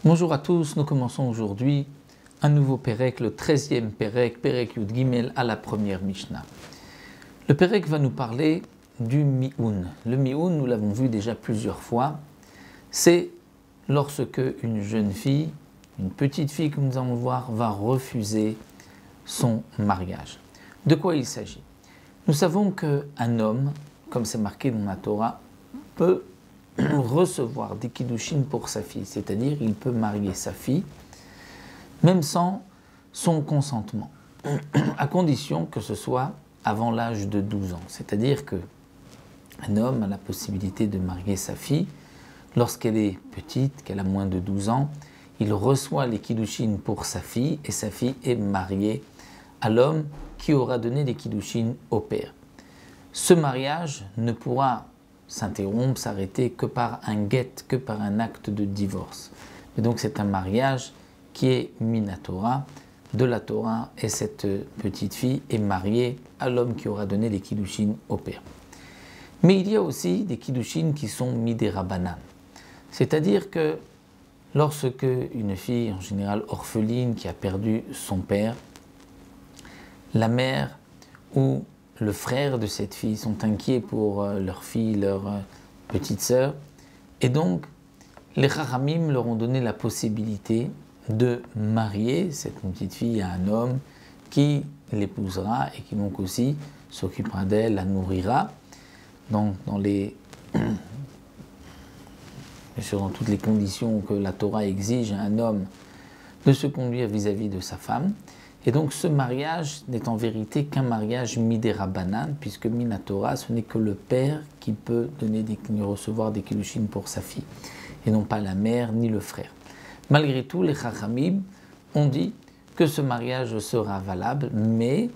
Bonjour à tous, nous commençons aujourd'hui un nouveau Pérec, le 13e Pérec, Pérec Yud Gimel à la première Mishnah. Le Pérec va nous parler du Mioun. Le Mioun, nous l'avons vu déjà plusieurs fois, c'est lorsque une jeune fille, une petite fille comme nous allons le voir, va refuser son mariage. De quoi il s'agit? Nous savons qu'un homme, comme c'est marqué dans la Torah, peut recevoir des kiddushin pour sa fille, c'est-à-dire il peut marier sa fille, même sans son consentement, à condition que ce soit avant l'âge de 12 ans. C'est-à-dire qu'un homme a la possibilité de marier sa fille lorsqu'elle est petite, qu'elle a moins de 12 ans, il reçoit les kiddushin pour sa fille et sa fille est mariée à l'homme qui aura donné les kiddushin au père. Ce mariage ne pourra s'interrompre, s'arrêter que par un get, que par un acte de divorce. Et donc c'est un mariage qui est minatora, de la Torah, et cette petite fille est mariée à l'homme qui aura donné les kiddushin au père. Mais il y a aussi des kiddushin qui sont midérabanan. C'est-à-dire que lorsque une fille, en général orpheline, qui a perdu son père, la mère ou le frère de cette fille sont inquiets pour leur fille, leur petite sœur, et donc les Chachamim leur ont donné la possibilité de marier cette petite fille à un homme qui l'épousera et qui donc aussi s'occupera d'elle, la nourrira, donc bien sûr dans toutes les conditions que la Torah exige à un homme de se conduire vis-à-vis de sa femme. Et donc ce mariage n'est en vérité qu'un mariage midérabanan, puisque minatora, ce n'est que le père qui peut recevoir des kiddushin pour sa fille, et non pas la mère ni le frère. Malgré tout, les Chachamim ont dit que ce mariage sera valable, mais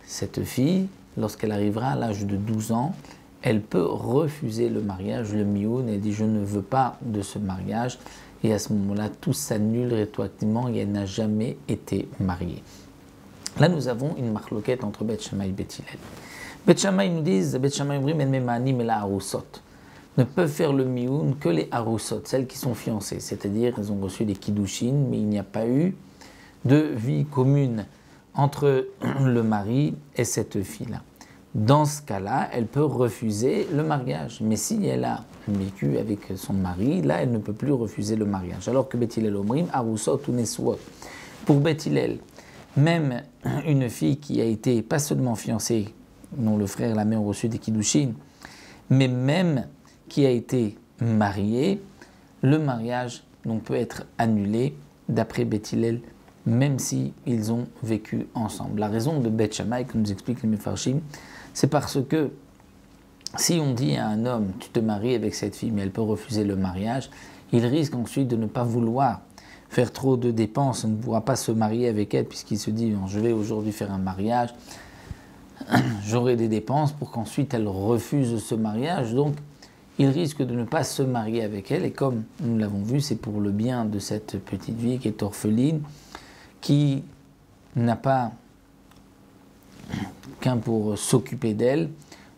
cette fille, lorsqu'elle arrivera à l'âge de 12 ans, elle peut refuser le mariage, le mioun, elle dit « je ne veux pas de ce mariage », et à ce moment-là, tout s'annule rétroactivement et elle n'a jamais été mariée. Là, nous avons une marloquette entre Beth Shammai et Beth Hillel. Beth Shammai nous disent, Beth Shammai ne peuvent faire le mioun que les haroussot, celles qui sont fiancées, c'est-à-dire elles ont reçu les kiddushin, mais il n'y a pas eu de vie commune entre le mari et cette fille-là. Dans ce cas-là, elle peut refuser le mariage, mais si elle a vécu avec son mari, là, elle ne peut plus refuser le mariage. Alors que Beth Hillel omrim, haroussot ou nesouot. Pour Beth Hillel, même une fille qui a été pas seulement fiancée, dont le frère et la mère ont reçu des kiddushin, mais même qui a été mariée, le mariage donc, peut être annulé d'après Beth Hillel, même si ils ont vécu ensemble. La raison de Beth Shammai, comme nous explique les Mefarshim, c'est parce que si on dit à un homme, tu te maries avec cette fille, mais elle peut refuser le mariage, il risque ensuite de ne pas vouloir faire trop de dépenses, on ne pourra pas se marier avec elle puisqu'il se dit je vais aujourd'hui faire un mariage, j'aurai des dépenses pour qu'ensuite elle refuse ce mariage, donc il risque de ne pas se marier avec elle et comme nous l'avons vu, c'est pour le bien de cette petite fille qui est orpheline, qui n'a pas qu'un pour s'occuper d'elle,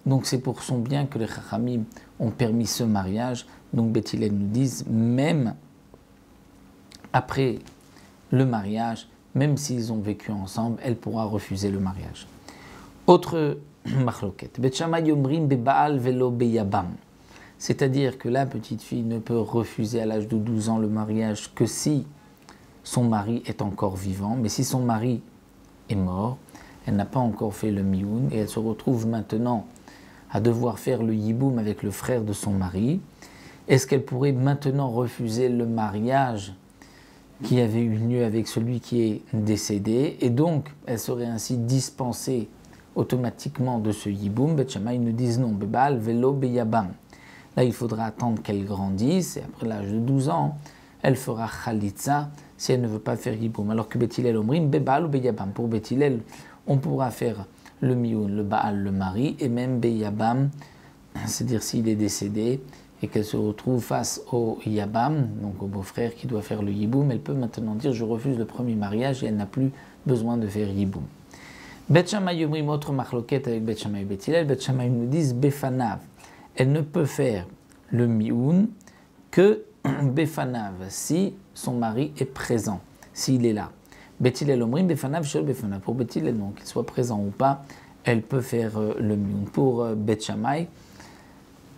donc c'est pour son bien que les Chachamim ont permis ce mariage, donc Beth Hillel nous disent même après le mariage, même s'ils ont vécu ensemble, elle pourra refuser le mariage. Autre marloquette. Beth Shammai omrim bebaal velo beyabam. C'est-à-dire que la petite fille ne peut refuser à l'âge de 12 ans le mariage que si son mari est encore vivant. Mais si son mari est mort, elle n'a pas encore fait le mioun et elle se retrouve maintenant à devoir faire le yiboum avec le frère de son mari. Est-ce qu'elle pourrait maintenant refuser le mariage qui avait eu lieu avec celui qui est décédé, et donc elle serait ainsi dispensée automatiquement de ce yiboum? Beth Shammai nous disent non, bebal velo beyabam. Là, il faudra attendre qu'elle grandisse, et après l'âge de 12 ans, elle fera chalitza si elle ne veut pas faire yiboum. Alors que Beth Hillel omrim bebal ou beyabam. Pour Beth Hillel, on pourra faire le mioun, le baal, le mari, et même beyabam, c'est-à-dire s'il est décédé, et qu'elle se retrouve face au Yabam, donc au beau-frère qui doit faire le Yiboum, elle peut maintenant dire « je refuse le premier mariage » et elle n'a plus besoin de faire Yiboum. Bet Shammai Yomrim, autre marloquette avec Bet Shammai et Bet Hillel. Bet Shammai nous disent Befanav. Elle ne peut faire le mioun que Befanav, si son mari est présent, s'il est là. Bet Hillel Omrim Befanav Shel Befanav. Pour Bet Hillel, donc qu'il soit présent ou pas, elle peut faire le mioun. Pour Bet Shammai,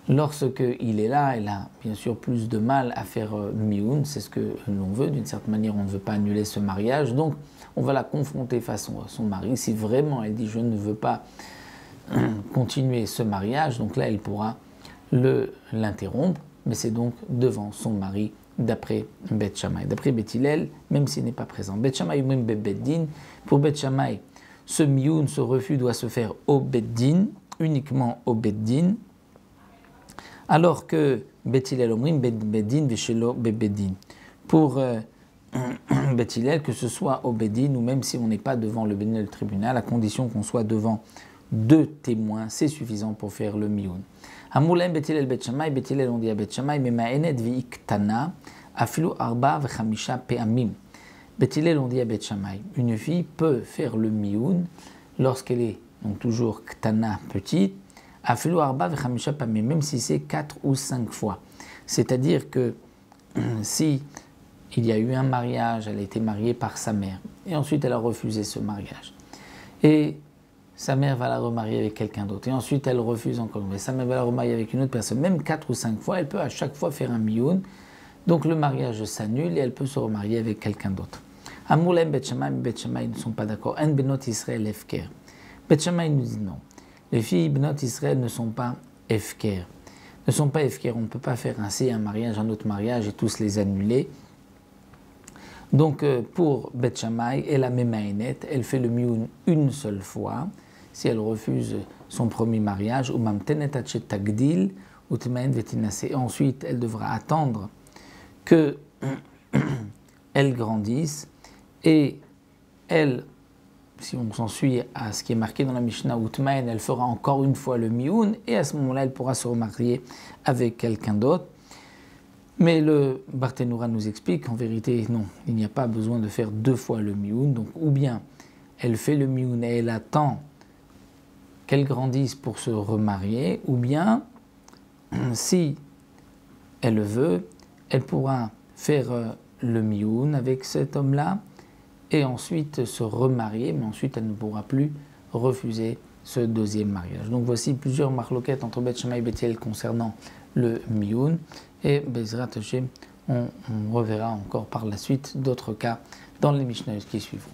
lorsqu'il est là, elle a bien sûr plus de mal à faire le mioun, c'est ce que l'on veut. D'une certaine manière, on ne veut pas annuler ce mariage, donc on va la confronter face à son mari. Si vraiment elle dit « je ne veux pas continuer ce mariage », donc là elle pourra l'interrompre, mais c'est donc devant son mari d'après Bet Shammai. D'après Bet Hillel, même s'il n'est pas présent. Bet Shammai ou même Bet Din, pour Bet Shammai, ce mioun, ce refus doit se faire au Bet Din, uniquement au Bet Din, alors que Bet Hillel omrim Bet Din veshelo Bet Din. Pour Bet Hillel, que ce soit au Bet Din ou même si on n'est pas devant le bénin, le tribunal, à condition qu'on soit devant 2 témoins, c'est suffisant pour faire le mioun. Hamulem Bet Hillel Bet Shammai, Bet Hillel on dit à Bet Shammai, mema'enet v'iktana afilu arba v'chamisha pe'amim. Bet Hillel on dit à Bet Shammai, une fille peut faire le mioun lorsqu'elle est donc toujours ktana, petite, afilu arba v'chamisha pe'amim, même si c'est 4 ou 5 fois. C'est-à-dire que si il y a eu un mariage, elle a été mariée par sa mère, et ensuite elle a refusé ce mariage. Et sa mère va la remarier avec quelqu'un d'autre, et ensuite elle refuse encore, mais sa mère va la remarier avec une autre personne, même 4 ou 5 fois, elle peut à chaque fois faire un mioun, donc le mariage s'annule et elle peut se remarier avec quelqu'un d'autre. Amulem Bet Shammai ne sont pas d'accord. En Benot Israël Efker. Bet Shammai nous dit non. Les filles Benot Israël ne sont pas Efker. Ne sont pas Efker, on ne peut pas faire ainsi un mariage, un autre mariage et tous les annuler. Donc pour Bet Shammai, elle a Memaenet, elle fait le mioun une seule fois, si elle refuse son premier mariage, ou Mamtenet Achet Tagdil, ou Temaen Vetinase. Ensuite, elle devra attendre que elle grandisse, et elle, si on s'en suit à ce qui est marqué dans la Mishnah, ou Temaen, elle fera encore une fois le mioun, et à ce moment-là, elle pourra se remarier avec quelqu'un d'autre. Mais le Barthénoura nous explique qu'en vérité, non, il n'y a pas besoin de faire 2 fois le mioun. Donc, ou bien elle fait le mioun et elle attend qu'elle grandisse pour se remarier, ou bien, si elle veut, elle pourra faire le mioun avec cet homme-là et ensuite se remarier, mais ensuite elle ne pourra plus refuser ce deuxième mariage. Donc voici plusieurs marloquettes entre Bet Shammai et Bet Hillel concernant le mioun. Et Bezrat Hashem, on reverra encore par la suite d'autres cas dans les Mishnayot qui suivront.